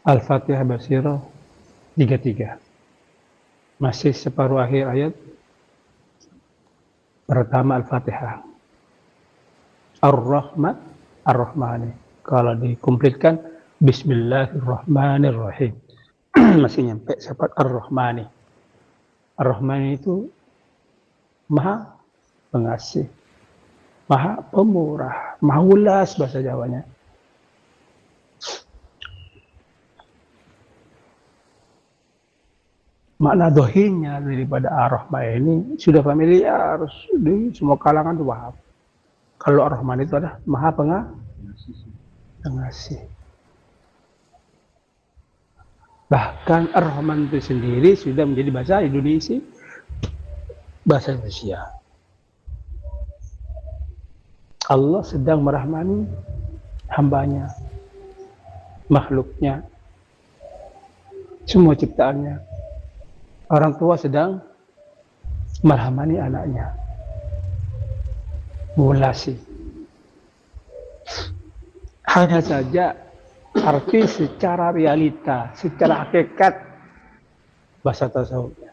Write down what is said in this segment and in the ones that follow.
Al-Fatihah Basirah 33. Masih separuh akhir ayat pertama Al-Fatihah. Ar-Rahman Ar-Rahmani. Kalau dikumplitkan Bismillahirrahmanirrahim. Masih nyampe sifat Ar-Rahmani. Ar-Rahmani itu Maha Pengasih, Maha Pemurah, Maha Ulas bahasa Jawanya. Makna dohirnya daripada Ar-Rahman ini sudah familiar, di semua kalangan itu paham. Kalau Ar-Rahman itu adalah Maha Pengasih. Bahkan Ar-Rahman itu sendiri sudah menjadi bahasa Indonesia, bahasa Indonesia. Allah sedang merahmani hambanya, makhluknya, semua ciptaannya. Orang tua sedang merahmani anaknya, mengulasi. Hanya saja arti secara realita, secara hakikat bahasa tasawufnya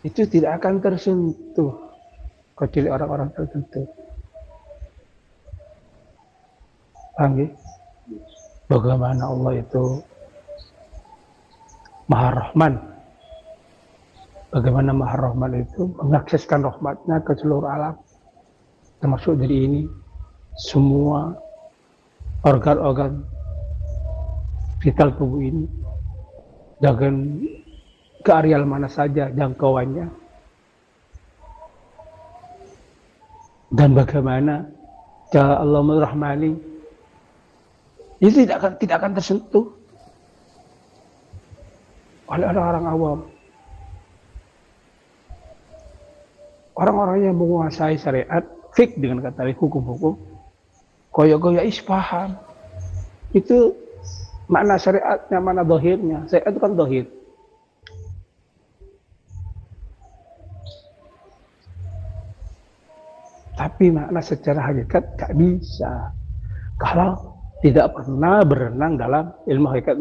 itu tidak akan tersentuh kecuali orang-orang tertentu. Paham? Bagaimana Allah itu Maha Rahman. Bagaimana Maha Rahman itu mengakseskan rahmatnya ke seluruh alam, termasuk dari ini semua organ-organ vital tubuh ini, dengan ke areal mana saja jangkauannya, dan bagaimana cara Allah merahmani itu tidak akan tersentuh oleh orang-orang awam. Orang-orang yang menguasai syariat, fik dengan kata hukum-hukum, koyo-koyo paham. Itu makna syariatnya, mana dohirnya. Syariat itu kan dohir. Tapi makna secara hakikat gak bisa. Kalau tidak pernah berenang dalam ilmu hakikat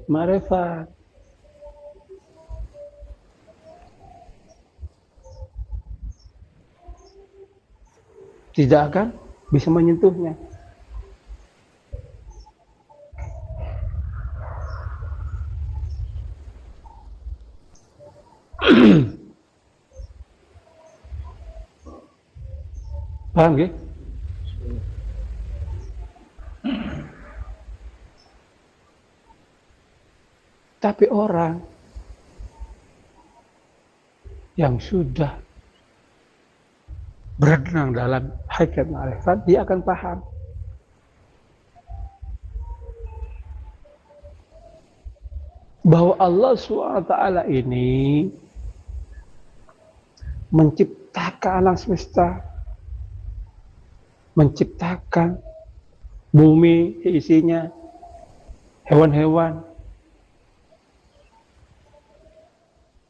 ma'rifat. Tidak akan bisa menyentuhnya. Paham ya? Tapi orang yang sudah berenang dalam hakikat ma'rifat, dia akan paham bahwa Allah SWT ini menciptakan alam semesta, menciptakan bumi isinya, hewan-hewan,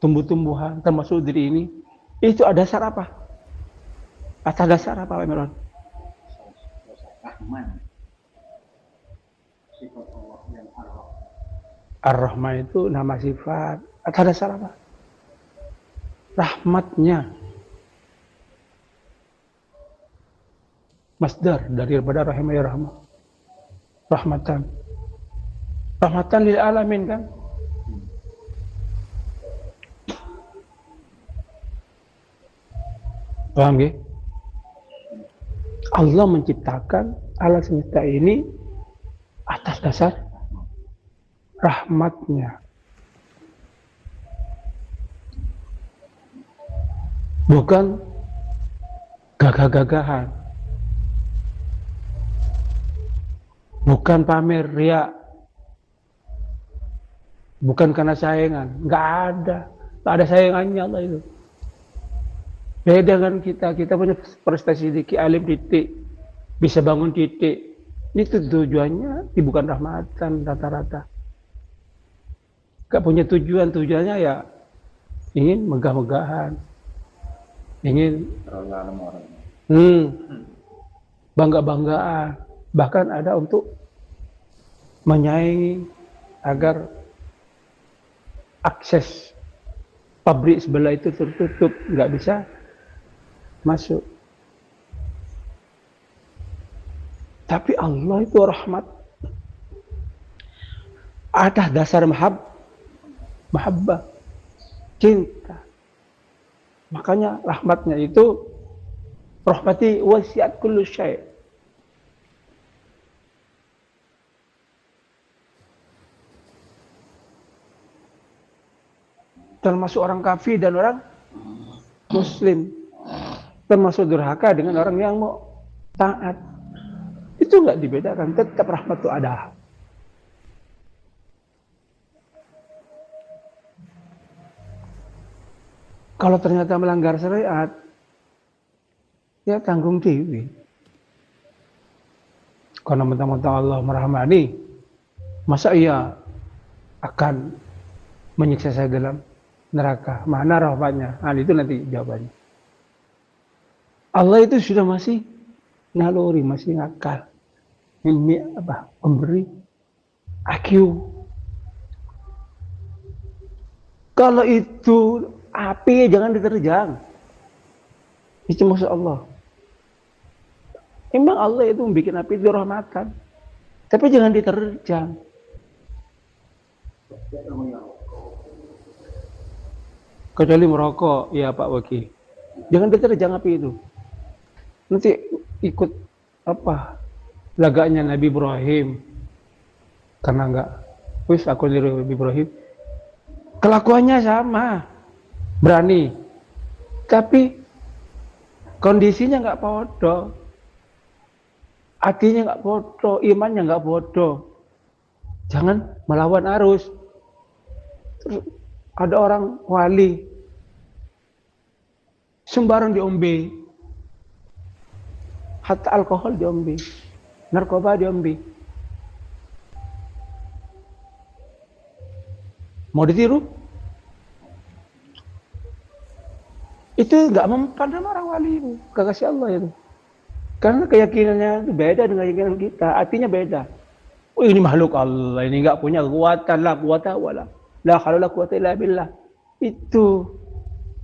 tumbuh-tumbuhan, termasuk diri ini. Itu ada dasar apa? Atas dasar apa, Pak Imran? Rahman. Sifat Allah yang Ar-Rahman. Ar-Rahman itu nama sifat. Atas dasar apa? Rahmatnya. Masdar daripada rahimah ya rahmah. Rahmatan. Rahmatan lil alamin kan? Paham ya? Allah menciptakan alam semesta ini atas dasar rahmatnya. Bukan gagah-gagahan. Bukan pamer riak. Bukan karena saingan. Nggak ada. Nggak ada saingannya Allah itu. Beda dengan kita punya prestasi dikit, alim titik, bisa bangun titik. Ini tujuannya bukan rahmatan rata-rata. Gak punya tujuannya ya ingin megah-megahan, ingin bangga-banggaan, bahkan ada untuk menyaingi agar akses pabrik sebelah itu tertutup, nggak bisa masuk. Tapi Allah itu rahmat. Ada dasar mahabbah, cinta. Makanya rahmatnya itu rahmati wasiat kullu syai'. Termasuk orang kafir dan orang muslim. Termasuk durhaka dengan orang yang mau taat. Itu nggak dibedakan, tetap rahmat itu ada. Kalau ternyata melanggar syariat, ya tanggung dewi. Karena mentang-mentang Allah merahmani, masa ia akan menyiksa saya dalam neraka? Mana rahmatnya? Nah, itu nanti jawabannya. Allah itu sudah masih naluri, masih ngakal. Ini apa? Memberi IQ. Kalau itu api, jangan diterjang. Itu maksud Allah. Emang Allah itu membuat api itu rahmatan. Tapi jangan diterjang. Kecuali merokok, ya Pak Waki. Jangan diterjang api itu. Nanti ikut apa? Lagaknya Nabi Ibrahim. Karena enggak, wis aku niru Nabi Ibrahim. Kelakuannya sama. Berani. Tapi kondisinya enggak bodoh. Hatinya enggak bodoh, imannya enggak bodoh. Jangan melawan arus. Terus ada orang wali sembarang diombe, hatta alkohol diombe, narkoba diombe. Mau ditiru? Itu nggak mempan sama orang wali itu, kekasih Allah itu. Karena keyakinannya itu beda dengan keyakinan kita, artinya beda. Oh, ini makhluk Allah, ini nggak punya kekuatan, la quwata wala la haula la quwata illa billah. Itu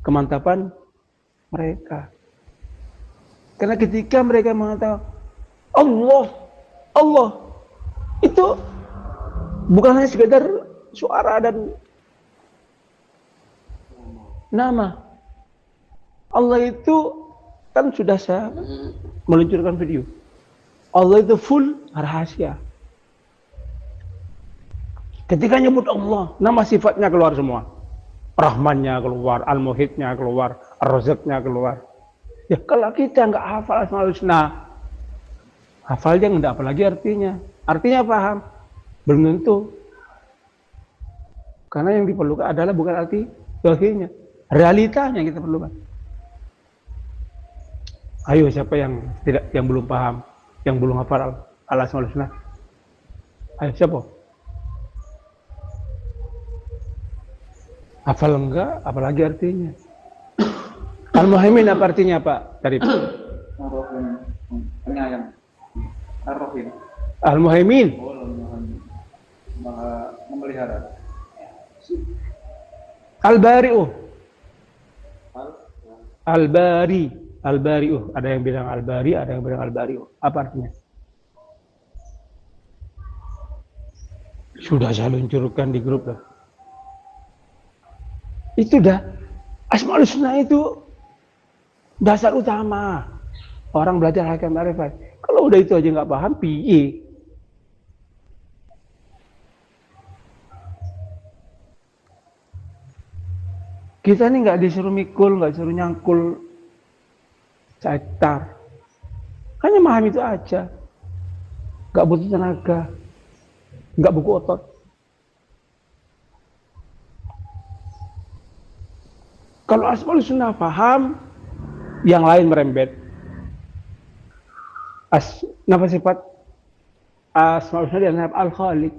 kemantapan mereka. Karena ketika mereka mengatakan Allah itu bukan hanya sekedar suara dan nama. Allah itu kan sudah saya meluncurkan video. Allah itu full rahasia. Ketika nyebut Allah, nama sifatnya keluar semua. Rahmannya keluar, Al-Muhitnya keluar, Ar-Razaknya keluar. Ya kalau kita nggak hafal Asmaul Husna, hafalnya nggak, apalagi artinya. Artinya paham? Belum tentu. Karena yang diperlukan adalah bukan arti dohirnya, realitanya yang kita perlukan. Ayo, siapa yang belum paham, yang belum hafal Al-Asmaul Husna? Ayo, siapa? Hafal enggak, apalagi artinya. Al-Muhaimin apa artinya, Pak? Dari Ar-Rahim, penyayang. Ar-Rahim. Al-Muhaimin. Memelihara. Al-Bari'u. Al-Bari'u. Ada yang bilang Al-Bari, ada yang bilang Al-Bari'u. Apa artinya? Sudah saya luncurkan di grup lah. Itu dah. Asmaul Husna itu dasar utama. Orang belajar hakikat ma'rifat. Kalau udah itu aja nggak paham, piye? Kita ini nggak disuruh mikul, nggak disuruh nyangkul cetar. Hanya memahami itu aja. Nggak butuh tenaga. Nggak buku otot. Kalau Asmaul Husna paham, yang lain merembet. Nama sifat Asmaul Husna adalah Al-Khaliq.